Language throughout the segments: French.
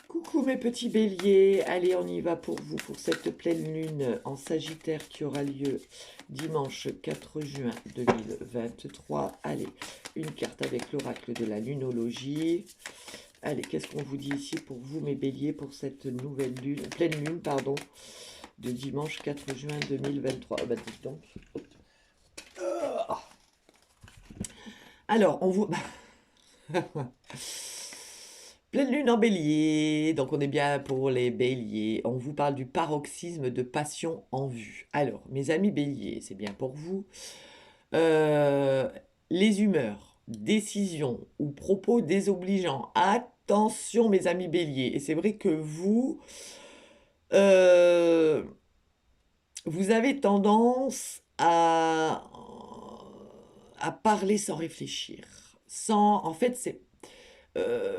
Coucou mes petits béliers, allez on y va pour vous pour cette pleine lune en Sagittaire qui aura lieu dimanche 4 juin 2023. Allez, une carte avec l'oracle de la lunologie. Allez, qu'est-ce qu'on vous dit ici pour vous mes béliers pour cette nouvelle lune, pleine lune pardon, de dimanche 4 juin 2023. Ah bah dis donc. Alors, on vous... Pleine lune en bélier, donc on est bien pour les béliers. On vous parle du paroxysme de passion en vue. Alors, mes amis béliers, c'est bien pour vous. Les humeurs, décisions ou propos désobligeants. Attention mes amis béliers. Et c'est vrai que euh, vous avez tendance à parler sans réfléchir. En fait,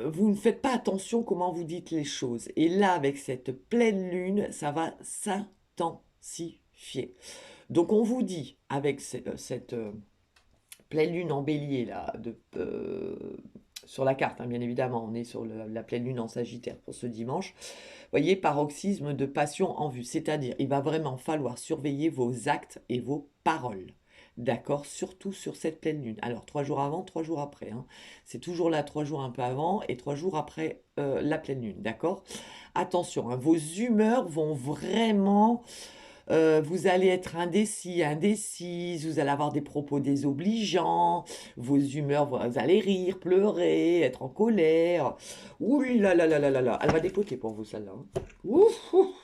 vous ne faites pas attention comment vous dites les choses. Et là, avec cette pleine lune, ça va s'intensifier. Donc on vous dit, avec cette pleine lune en bélier, là, sur la carte, hein, bien évidemment, on est sur la pleine lune en Sagittaire pour ce dimanche, voyez, paroxysme de passion en vue, c'est-à-dire il va vraiment falloir surveiller vos actes et vos paroles. D'accord, surtout sur cette pleine lune. Alors, 3 jours avant, 3 jours après. Hein. C'est toujours là, 3 jours un peu avant et 3 jours après la pleine lune. D'accord. Attention, hein, vos humeurs vont vraiment vous allez être indécis, indécise, vous allez avoir des propos désobligeants, vos humeurs, vous allez rire, pleurer, être en colère. Ouh là là là là là là, elle va dépoter pour vous celle-là. Hein. Ouf, ouf.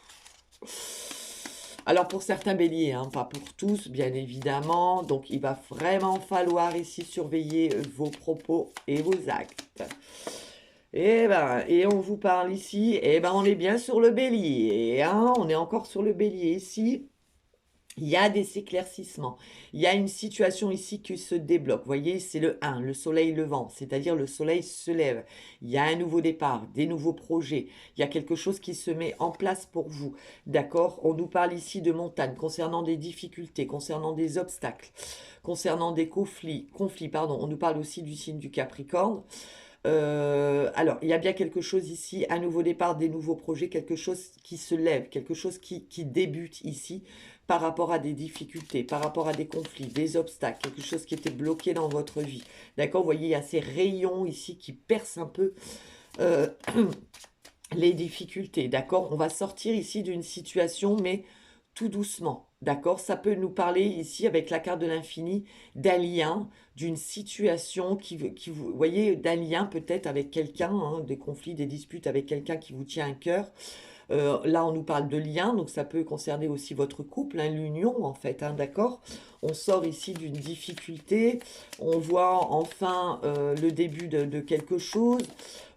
Alors pour certains béliers, hein, pas pour tous bien évidemment, donc il va vraiment falloir ici surveiller vos propos et vos actes. Et on vous parle ici, on est bien sur le bélier, hein, on est encore sur le bélier ici. Il y a des éclaircissements. Il y a une situation ici qui se débloque. Vous voyez, c'est le 1, le soleil levant, c'est-à-dire le soleil se lève. Il y a un nouveau départ, des nouveaux projets. Il y a quelque chose qui se met en place pour vous. D'accord? On nous parle ici de montagne, concernant des difficultés, concernant des obstacles, concernant des conflits, pardon. On nous parle aussi du signe du Capricorne. Alors, il y a bien quelque chose ici, un nouveau départ, des nouveaux projets, quelque chose qui se lève, quelque chose qui débute ici par rapport à des difficultés, par rapport à des conflits, des obstacles, quelque chose qui était bloqué dans votre vie. D'accord? Vous voyez, il y a ces rayons ici qui percent un peu euh, les difficultés. D'accord? On va sortir ici d'une situation, mais tout doucement. D'accord? Ça peut nous parler ici, avec la carte de l'infini, d'un lien, d'une situation qui vous voyez, d'un lien peut-être avec quelqu'un, hein, des conflits, des disputes avec quelqu'un qui vous tient à cœur. Là, on nous parle de lien, donc ça peut concerner aussi votre couple, hein, l'union en fait, hein, d'accord? On sort ici d'une difficulté, on voit enfin le début de quelque chose.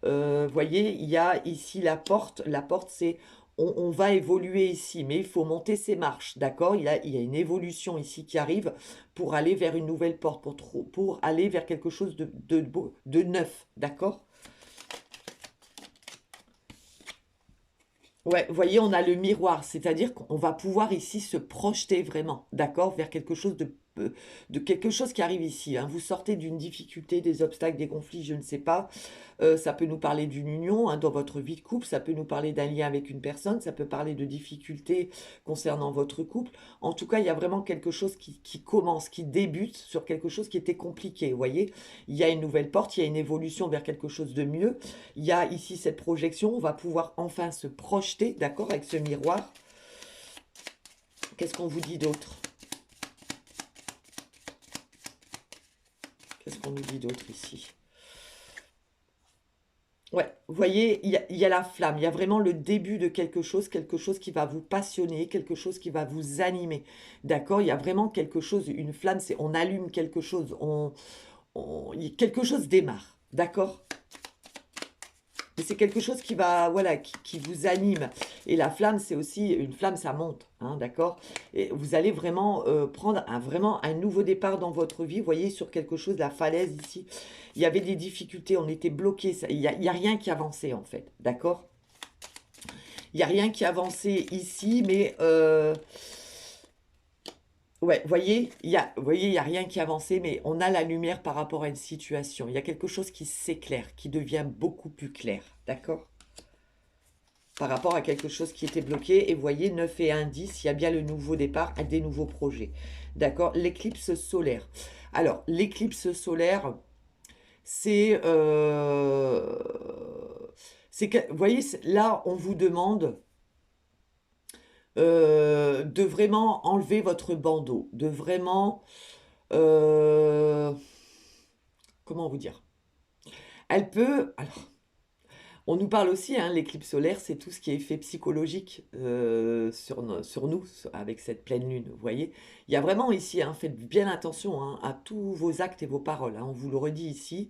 Voyez, il y a ici la porte. La porte, c'est on va évoluer ici, mais il faut monter ses marches, d'accord? Il y a une évolution ici qui arrive pour aller vers une nouvelle porte, pour aller vers quelque chose de neuf, d'accord? Ouais, vous voyez, on a le miroir, c'est-à-dire qu'on va pouvoir ici se projeter vraiment, d'accord, vers quelque chose de quelque chose qui arrive ici. Hein. Vous sortez d'une difficulté, des obstacles, des conflits, je ne sais pas. Ça peut nous parler d'une union hein, dans votre vie de couple, ça peut nous parler d'un lien avec une personne, ça peut parler de difficultés concernant votre couple. En tout cas, il y a vraiment quelque chose qui commence, qui débute sur quelque chose qui était compliqué. Vous voyez, il y a une nouvelle porte, il y a une évolution vers quelque chose de mieux. Il y a ici cette projection, on va pouvoir enfin se projeter, d'accord, avec ce miroir. Qu'est-ce qu'on vous dit d'autre? Qu'est-ce qu'on nous dit d'autre ici? Ouais, vous voyez, il y a la flamme, il y a vraiment le début de quelque chose qui va vous passionner, quelque chose qui va vous animer. D'accord? Il y a vraiment quelque chose, une flamme, c'est on allume quelque chose, quelque chose démarre. D'accord? Mais c'est quelque chose qui va, voilà, qui vous anime. Et la flamme, c'est aussi, une flamme, ça monte, hein, d'accord? Et vous allez vraiment prendre vraiment un nouveau départ dans votre vie. Vous voyez, sur quelque chose, la falaise ici, il y avait des difficultés, on était bloqué. Il y a rien qui avançait, en fait, d'accord? Il n'y a rien qui avançait ici, mais ouais, vous voyez, il y a rien qui avançait, mais on a la lumière par rapport à une situation. Il y a quelque chose qui s'éclaire, qui devient beaucoup plus clair, d'accord? par rapport à quelque chose qui était bloqué. Et vous voyez, 9 et 1, 10, il y a bien le nouveau départ à des nouveaux projets. D'accord? L'éclipse solaire. Alors, l'éclipse solaire, c'est... vous voyez, là, on vous demande de vraiment enlever votre bandeau, de vraiment... comment vous dire? Elle peut... Alors, on nous parle aussi, hein, l'éclipse solaire, c'est tout ce qui est effet psychologique sur nous, avec cette pleine lune, vous voyez. Il y a vraiment ici, hein, faites bien attention, hein, à tous vos actes et vos paroles, hein, on vous le redit ici.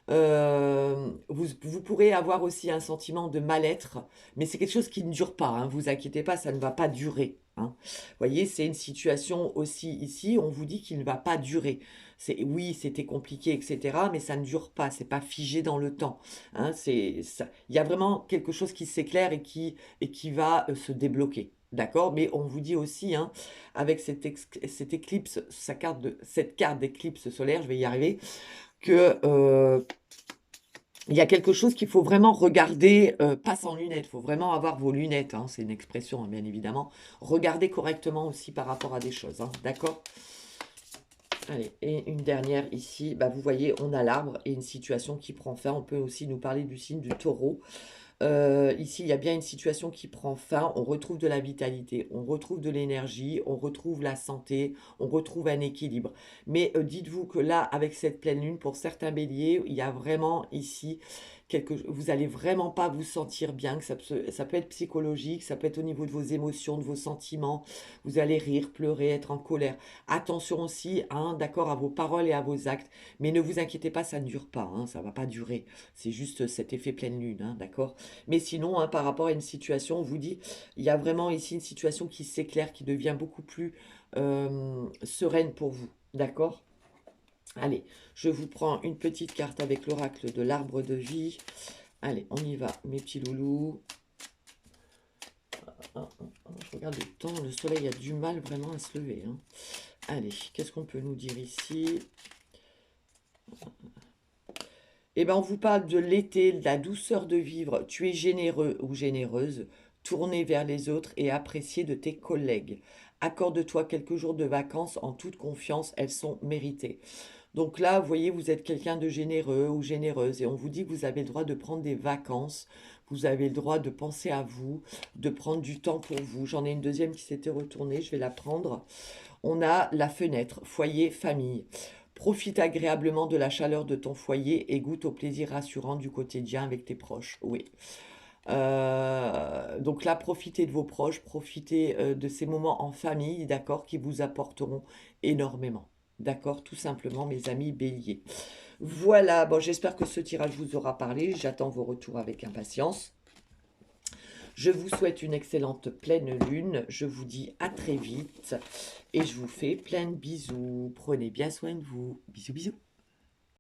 Vous pourrez avoir aussi un sentiment de mal-être, mais c'est quelque chose qui ne dure pas, hein, vous inquiétez pas, ça ne va pas durer. Hein. Vous voyez, c'est une situation aussi ici, on vous dit qu'il ne va pas durer. Oui, c'était compliqué, etc., mais ça ne dure pas, c'est pas figé dans le temps. Hein, il y a vraiment quelque chose qui s'éclaire et qui va se débloquer. D'accord? Mais on vous dit aussi, hein, avec cette éclipse, cette carte d'éclipse solaire, je vais y arriver, que il y a quelque chose qu'il faut vraiment regarder, pas sans lunettes, il faut vraiment avoir vos lunettes, hein, c'est une expression, hein, bien évidemment. Regardez correctement aussi par rapport à des choses, hein, d'accord? Allez, et une dernière ici, bah, vous voyez, on a l'arbre et une situation qui prend fin. On peut aussi nous parler du signe du taureau. Ici, il y a bien une situation qui prend fin. On retrouve de la vitalité, on retrouve de l'énergie, on retrouve la santé, on retrouve un équilibre. Mais dites-vous que là, avec cette pleine lune, pour certains béliers, il y a vraiment ici vous allez vraiment pas vous sentir bien, que ça peut être psychologique, ça peut être au niveau de vos émotions, de vos sentiments. Vous allez rire, pleurer, être en colère. Attention aussi, hein, d'accord, à vos paroles et à vos actes. Mais ne vous inquiétez pas, ça ne dure pas, hein, ça va pas durer. C'est juste cet effet pleine lune, hein, d'accord? Mais sinon, hein, par rapport à une situation, on vous dit, il y a vraiment ici une situation qui s'éclaire, qui devient beaucoup plus sereine pour vous, d'accord? Allez, je vous prends une petite carte avec l'oracle de l'arbre de vie. Allez, on y va, mes petits loulous. Je regarde le temps, le soleil a du mal vraiment à se lever. Hein. Allez, qu'est-ce qu'on peut nous dire ici? Eh bien, on vous parle de l'été, de la douceur de vivre. Tu es généreux ou généreuse. Tourner vers les autres et apprécier de tes collègues. Accorde-toi quelques jours de vacances en toute confiance, elles sont méritées. Donc là, vous voyez, vous êtes quelqu'un de généreux ou généreuse et on vous dit que vous avez le droit de prendre des vacances, vous avez le droit de penser à vous, de prendre du temps pour vous. J'en ai une deuxième qui s'était retournée, je vais la prendre. On a la fenêtre, foyer, famille. Profite agréablement de la chaleur de ton foyer et goûte au plaisir rassurant du quotidien avec tes proches. Oui. Donc là, profitez de vos proches, profitez de ces moments en famille, d'accord, qui vous apporteront énormément. D'accord, tout simplement, mes amis béliers. Voilà, bon, j'espère que ce tirage vous aura parlé. J'attends vos retours avec impatience. Je vous souhaite une excellente pleine lune. Je vous dis à très vite et je vous fais plein de bisous. Prenez bien soin de vous. Bisous, bisous.